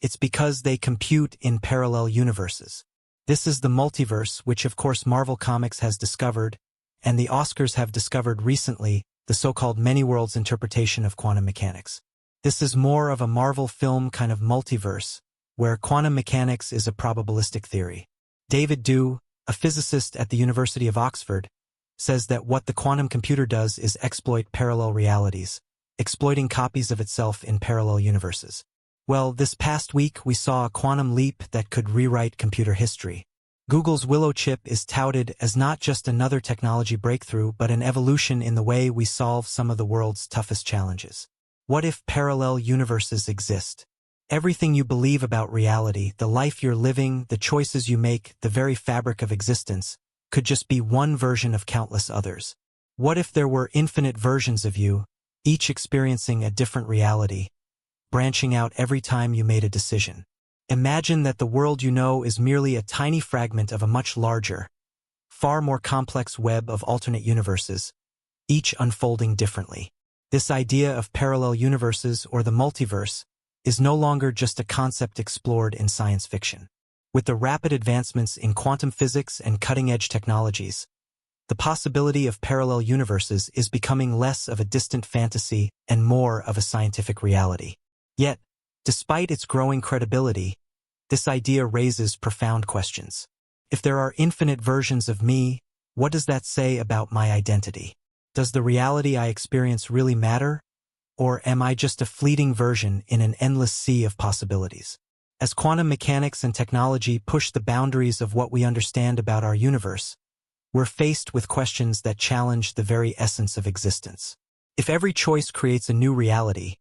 It's because they compute in parallel universes. This is the multiverse, which of course Marvel Comics has discovered, and the Oscars have discovered recently, the so-called many worlds interpretation of quantum mechanics. This is more of a Marvel film kind of multiverse, where quantum mechanics is a probabilistic theory. David Dew, a physicist at the University of Oxford, says that what the quantum computer does is exploit parallel realities, exploiting copies of itself in parallel universes. Well, this past week we saw a quantum leap that could rewrite computer history. Google's Willow chip is touted as not just another technology breakthrough, but an evolution in the way we solve some of the world's toughest challenges. What if parallel universes exist? Everything you believe about reality, the life you're living, the choices you make, the very fabric of existence, could just be one version of countless others. What if there were infinite versions of you, each experiencing a different reality, branching out every time you made a decision? Imagine that the world you know is merely a tiny fragment of a much larger, far more complex web of alternate universes, each unfolding differently. This idea of parallel universes, or the multiverse, is no longer just a concept explored in science fiction. With the rapid advancements in quantum physics and cutting-edge technologies, the possibility of parallel universes is becoming less of a distant fantasy and more of a scientific reality. Yet, despite its growing credibility, this idea raises profound questions. If there are infinite versions of me, what does that say about my identity? Does the reality I experience really matter? Or am I just a fleeting version in an endless sea of possibilities? As quantum mechanics and technology push the boundaries of what we understand about our universe, we're faced with questions that challenge the very essence of existence. If every choice creates a new reality,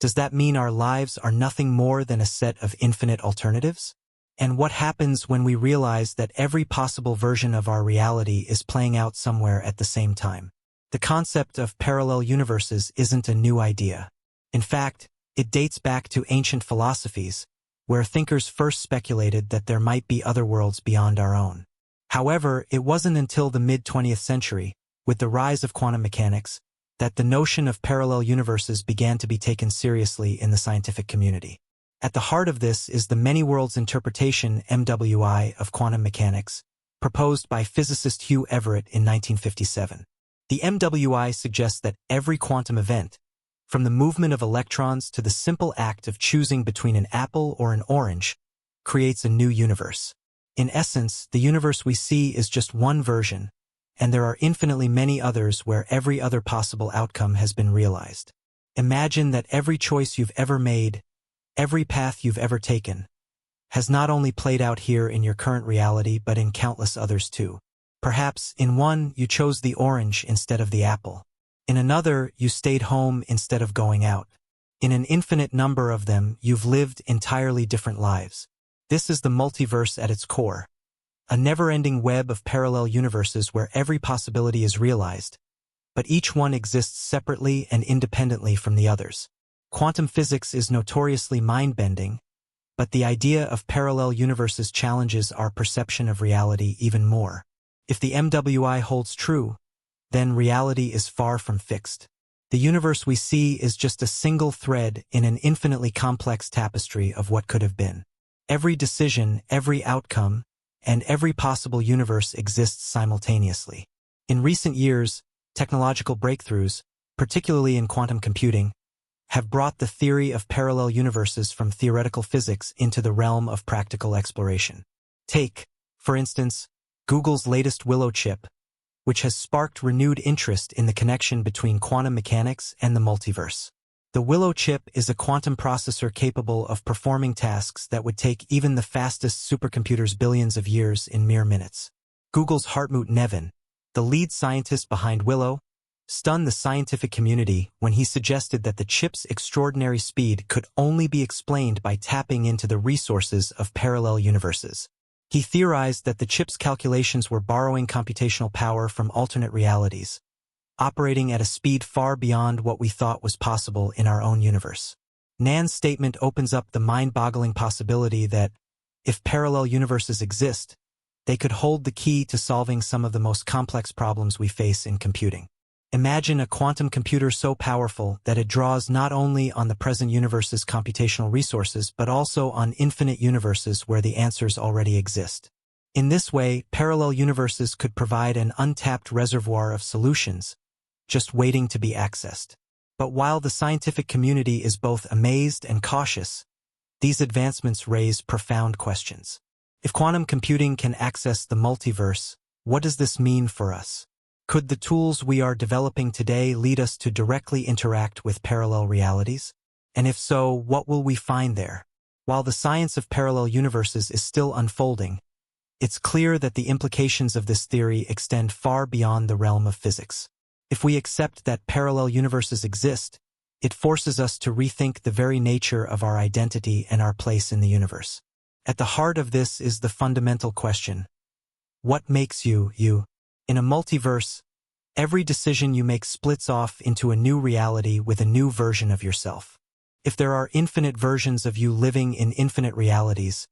does that mean our lives are nothing more than a set of infinite alternatives? And what happens when we realize that every possible version of our reality is playing out somewhere at the same time? The concept of parallel universes isn't a new idea. In fact, it dates back to ancient philosophies, where thinkers first speculated that there might be other worlds beyond our own. However, it wasn't until the mid-20th century, with the rise of quantum mechanics, that the notion of parallel universes began to be taken seriously in the scientific community. At the heart of this is the many worlds interpretation (MWI) of quantum mechanics, proposed by physicist Hugh Everett in 1957. The MWI suggests that every quantum event, from the movement of electrons to the simple act of choosing between an apple or an orange, creates a new universe. In essence, the universe we see is just one version, and there are infinitely many others where every other possible outcome has been realized. Imagine that every choice you've ever made, every path you've ever taken, has not only played out here in your current reality but in countless others too. Perhaps, in one, you chose the orange instead of the apple. In another, you stayed home instead of going out. In an infinite number of them, you've lived entirely different lives. This is the multiverse at its core, a never-ending web of parallel universes where every possibility is realized, but each one exists separately and independently from the others. Quantum physics is notoriously mind-bending, but the idea of parallel universes challenges our perception of reality even more. If the MWI holds true, then reality is far from fixed. The universe we see is just a single thread in an infinitely complex tapestry of what could have been. Every decision, every outcome, and every possible universe exists simultaneously. In recent years, technological breakthroughs, particularly in quantum computing, have brought the theory of parallel universes from theoretical physics into the realm of practical exploration. Take, for instance, Google's latest Willow chip, which has sparked renewed interest in the connection between quantum mechanics and the multiverse. The Willow chip is a quantum processor capable of performing tasks that would take even the fastest supercomputers billions of years in mere minutes. Google's Hartmut Neven, the lead scientist behind Willow, stunned the scientific community when he suggested that the chip's extraordinary speed could only be explained by tapping into the resources of parallel universes. He theorized that the chip's calculations were borrowing computational power from alternate realities, operating at a speed far beyond what we thought was possible in our own universe. Nan's statement opens up the mind-boggling possibility that, if parallel universes exist, they could hold the key to solving some of the most complex problems we face in computing. Imagine a quantum computer so powerful that it draws not only on the present universe's computational resources but also on infinite universes where the answers already exist. In this way, parallel universes could provide an untapped reservoir of solutions, just waiting to be accessed. But while the scientific community is both amazed and cautious, these advancements raise profound questions. If quantum computing can access the multiverse, what does this mean for us? Could the tools we are developing today lead us to directly interact with parallel realities? And if so, what will we find there? While the science of parallel universes is still unfolding, it's clear that the implications of this theory extend far beyond the realm of physics. If we accept that parallel universes exist, it forces us to rethink the very nature of our identity and our place in the universe. At the heart of this is the fundamental question: what makes you, you? In a multiverse, every decision you make splits off into a new reality with a new version of yourself. If there are infinite versions of you living in infinite realities,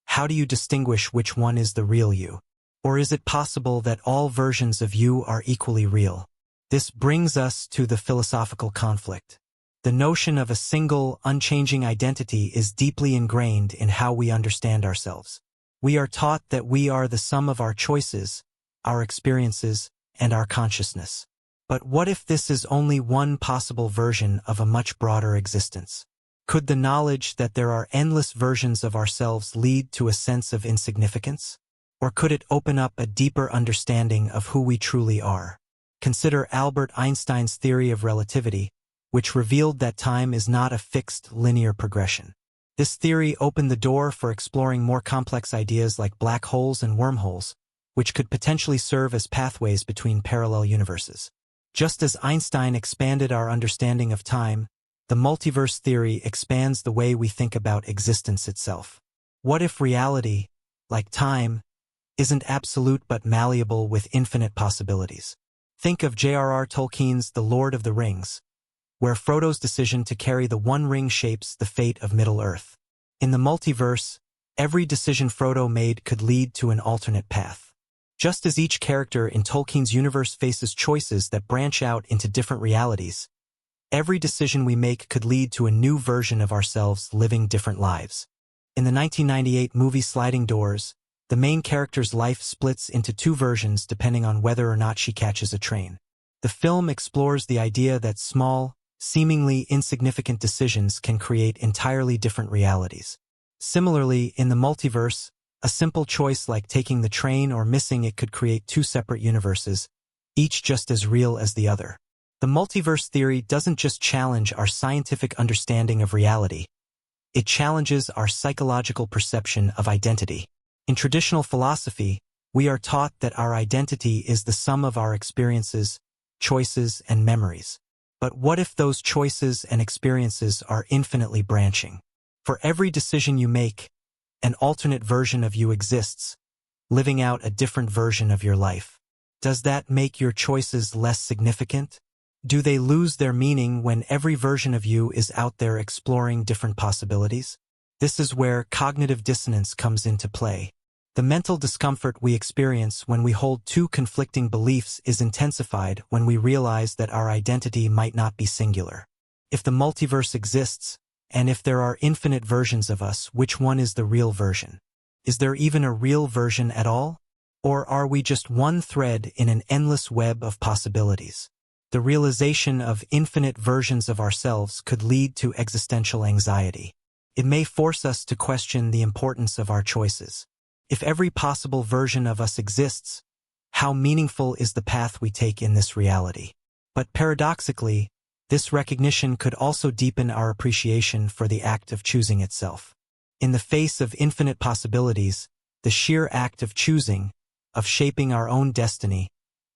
how do you distinguish which one is the real you? Or is it possible that all versions of you are equally real? This brings us to the philosophical conflict. The notion of a single, unchanging identity is deeply ingrained in how we understand ourselves. We are taught that we are the sum of our choices, our experiences, and our consciousness. But what if this is only one possible version of a much broader existence? Could the knowledge that there are endless versions of ourselves lead to a sense of insignificance? Or could it open up a deeper understanding of who we truly are? Consider Albert Einstein's theory of relativity, which revealed that time is not a fixed, linear progression. This theory opened the door for exploring more complex ideas like black holes and wormholes, which could potentially serve as pathways between parallel universes. Just as Einstein expanded our understanding of time, the multiverse theory expands the way we think about existence itself. What if reality, like time, isn't absolute but malleable with infinite possibilities? Think of J.R.R. Tolkien's The Lord of the Rings, where Frodo's decision to carry the One Ring shapes the fate of Middle-earth. In the multiverse, every decision Frodo made could lead to an alternate path. Just as each character in Tolkien's universe faces choices that branch out into different realities, every decision we make could lead to a new version of ourselves living different lives. In the 1998 movie Sliding Doors, the main character's life splits into two versions depending on whether or not she catches a train. The film explores the idea that small, seemingly insignificant decisions can create entirely different realities. Similarly, in the multiverse, a simple choice like taking the train or missing it could create two separate universes, each just as real as the other. The multiverse theory doesn't just challenge our scientific understanding of reality, it challenges our psychological perception of identity. In traditional philosophy, we are taught that our identity is the sum of our experiences, choices, and memories. But what if those choices and experiences are infinitely branching? For every decision you make, an alternate version of you exists, living out a different version of your life. Does that make your choices less significant? Do they lose their meaning when every version of you is out there exploring different possibilities? This is where cognitive dissonance comes into play. The mental discomfort we experience when we hold two conflicting beliefs is intensified when we realize that our identity might not be singular. If the multiverse exists, and if there are infinite versions of us, which one is the real version? Is there even a real version at all? Or are we just one thread in an endless web of possibilities? The realization of infinite versions of ourselves could lead to existential anxiety. It may force us to question the importance of our choices. If every possible version of us exists, how meaningful is the path we take in this reality? But paradoxically, this recognition could also deepen our appreciation for the act of choosing itself. In the face of infinite possibilities, the sheer act of choosing, of shaping our own destiny,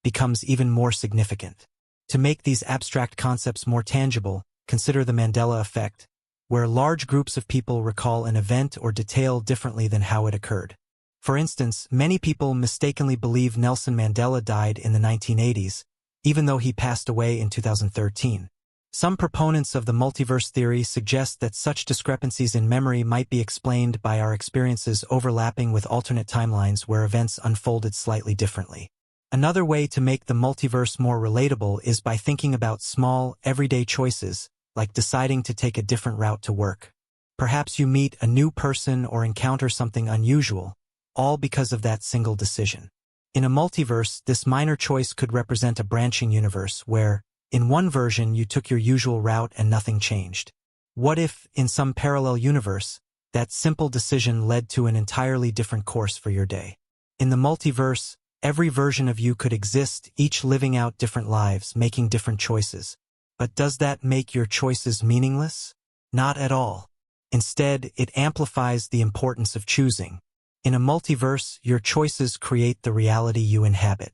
becomes even more significant. To make these abstract concepts more tangible, consider the Mandela effect, where large groups of people recall an event or detail differently than how it occurred. For instance, many people mistakenly believe Nelson Mandela died in the 1980s, even though he passed away in 2013. Some proponents of the multiverse theory suggest that such discrepancies in memory might be explained by our experiences overlapping with alternate timelines where events unfolded slightly differently. Another way to make the multiverse more relatable is by thinking about small, everyday choices, like deciding to take a different route to work. Perhaps you meet a new person or encounter something unusual, all because of that single decision. In a multiverse, this minor choice could represent a branching universe where, in one version, you took your usual route and nothing changed. What if, in some parallel universe, that simple decision led to an entirely different course for your day? In the multiverse, every version of you could exist, each living out different lives, making different choices. But does that make your choices meaningless? Not at all. Instead, it amplifies the importance of choosing. In a multiverse, your choices create the reality you inhabit.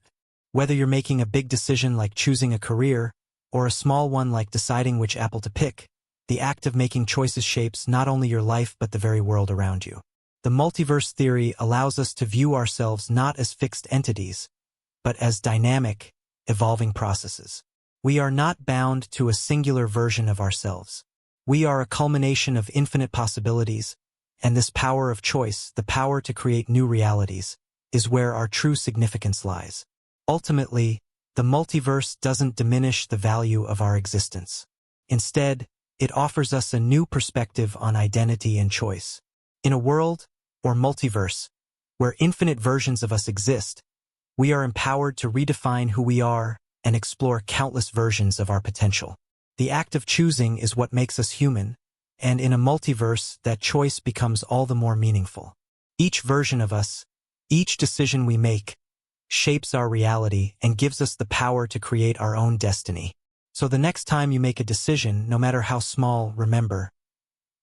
Whether you're making a big decision like choosing a career, or a small one like deciding which apple to pick, the act of making choices shapes not only your life but the very world around you. The multiverse theory allows us to view ourselves not as fixed entities, but as dynamic, evolving processes. We are not bound to a singular version of ourselves. We are a culmination of infinite possibilities, and this power of choice, the power to create new realities, is where our true significance lies. Ultimately, the multiverse doesn't diminish the value of our existence. Instead, it offers us a new perspective on identity and choice. In a world, or multiverse, where infinite versions of us exist, we are empowered to redefine who we are and explore countless versions of our potential. The act of choosing is what makes us human, and in a multiverse, that choice becomes all the more meaningful. Each version of us, each decision we make, shapes our reality and gives us the power to create our own destiny. So the next time you make a decision, no matter how small, remember,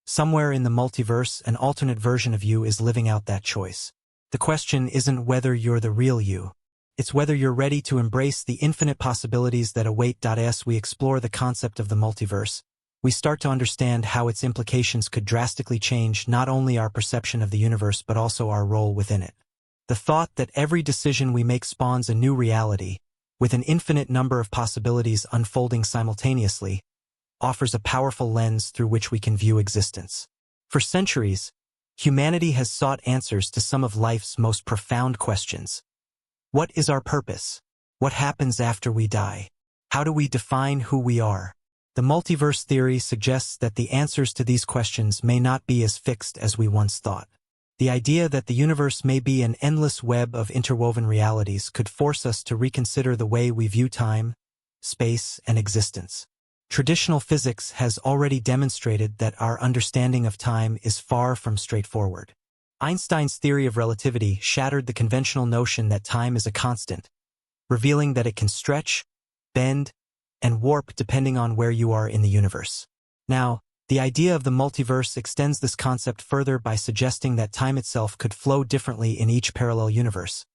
somewhere in the multiverse, an alternate version of you is living out that choice. The question isn't whether you're the real you. It's whether you're ready to embrace the infinite possibilities that await. As we explore the concept of the multiverse, we start to understand how its implications could drastically change not only our perception of the universe but also our role within it. The thought that every decision we make spawns a new reality, with an infinite number of possibilities unfolding simultaneously, offers a powerful lens through which we can view existence. For centuries, humanity has sought answers to some of life's most profound questions. What is our purpose? What happens after we die? How do we define who we are? The multiverse theory suggests that the answers to these questions may not be as fixed as we once thought. The idea that the universe may be an endless web of interwoven realities could force us to reconsider the way we view time, space, and existence. Traditional physics has already demonstrated that our understanding of time is far from straightforward. Einstein's theory of relativity shattered the conventional notion that time is a constant, revealing that it can stretch, bend, and warp depending on where you are in the universe. Now, the idea of the multiverse extends this concept further by suggesting that time itself could flow differently in each parallel universe,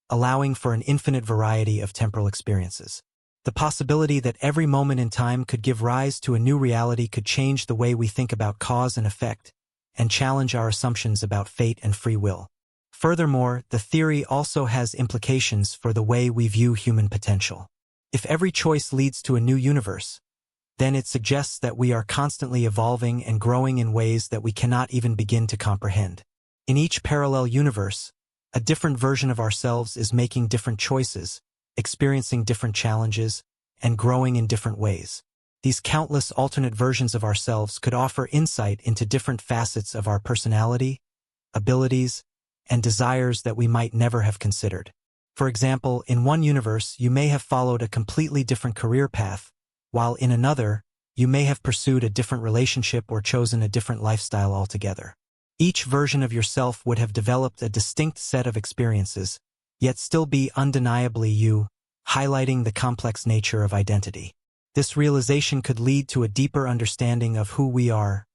allowing for an infinite variety of temporal experiences. The possibility that every moment in time could give rise to a new reality could change the way we think about cause and effect, and challenge our assumptions about fate and free will. Furthermore, the theory also has implications for the way we view human potential. If every choice leads to a new universe, then it suggests that we are constantly evolving and growing in ways that we cannot even begin to comprehend. In each parallel universe, a different version of ourselves is making different choices, experiencing different challenges, and growing in different ways. These countless alternate versions of ourselves could offer insight into different facets of our personality, abilities, and desires that we might never have considered. For example, in one universe, you may have followed a completely different career path, while in another, you may have pursued a different relationship or chosen a different lifestyle altogether. Each version of yourself would have developed a distinct set of experiences, yet still be undeniably you, highlighting the complex nature of identity. This realization could lead to a deeper understanding of who we are,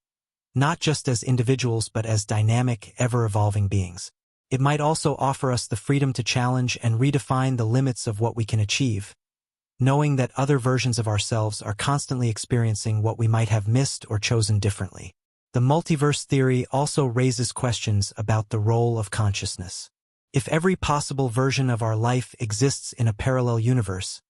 not just as individuals but as dynamic, ever-evolving beings. It might also offer us the freedom to challenge and redefine the limits of what we can achieve, knowing that other versions of ourselves are constantly experiencing what we might have missed or chosen differently. The multiverse theory also raises questions about the role of consciousness. If every possible version of our life exists in a parallel universe,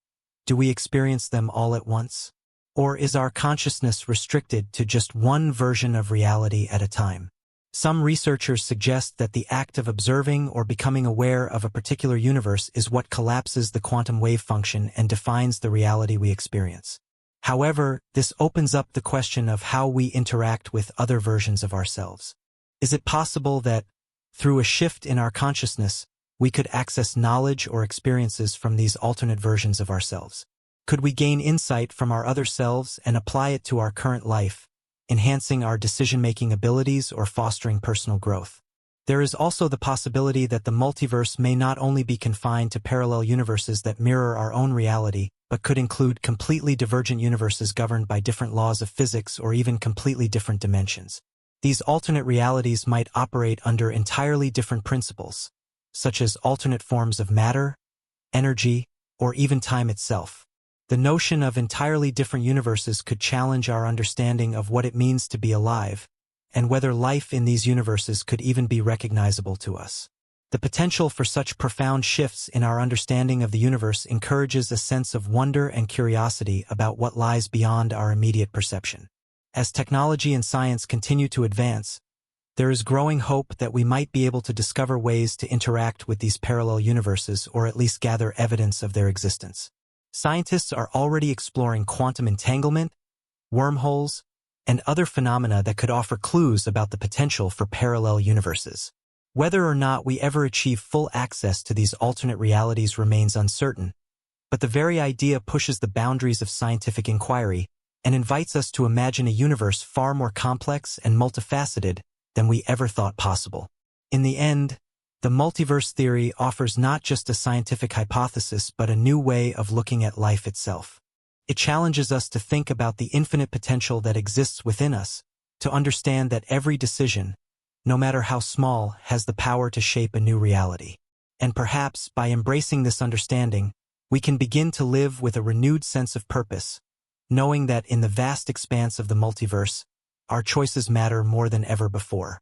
do we experience them all at once? Or is our consciousness restricted to just one version of reality at a time? Some researchers suggest that the act of observing or becoming aware of a particular universe is what collapses the quantum wave function and defines the reality we experience. However, this opens up the question of how we interact with other versions of ourselves. Is it possible that, through a shift in our consciousness, we could access knowledge or experiences from these alternate versions of ourselves? Could we gain insight from our other selves and apply it to our current life, enhancing our decision-making abilities or fostering personal growth? There is also the possibility that the multiverse may not only be confined to parallel universes that mirror our own reality, but could include completely divergent universes governed by different laws of physics or even completely different dimensions. These alternate realities might operate under entirely different principles, such as alternate forms of matter, energy, or even time itself. The notion of entirely different universes could challenge our understanding of what it means to be alive, and whether life in these universes could even be recognizable to us. The potential for such profound shifts in our understanding of the universe encourages a sense of wonder and curiosity about what lies beyond our immediate perception. As technology and science continue to advance, there is growing hope that we might be able to discover ways to interact with these parallel universes or at least gather evidence of their existence. Scientists are already exploring quantum entanglement, wormholes, and other phenomena that could offer clues about the potential for parallel universes. Whether or not we ever achieve full access to these alternate realities remains uncertain, but the very idea pushes the boundaries of scientific inquiry and invites us to imagine a universe far more complex and multifaceted than we ever thought possible. In the end, the multiverse theory offers not just a scientific hypothesis but a new way of looking at life itself. It challenges us to think about the infinite potential that exists within us, to understand that every decision, no matter how small, has the power to shape a new reality. And perhaps, by embracing this understanding, we can begin to live with a renewed sense of purpose, knowing that in the vast expanse of the multiverse, our choices matter more than ever before.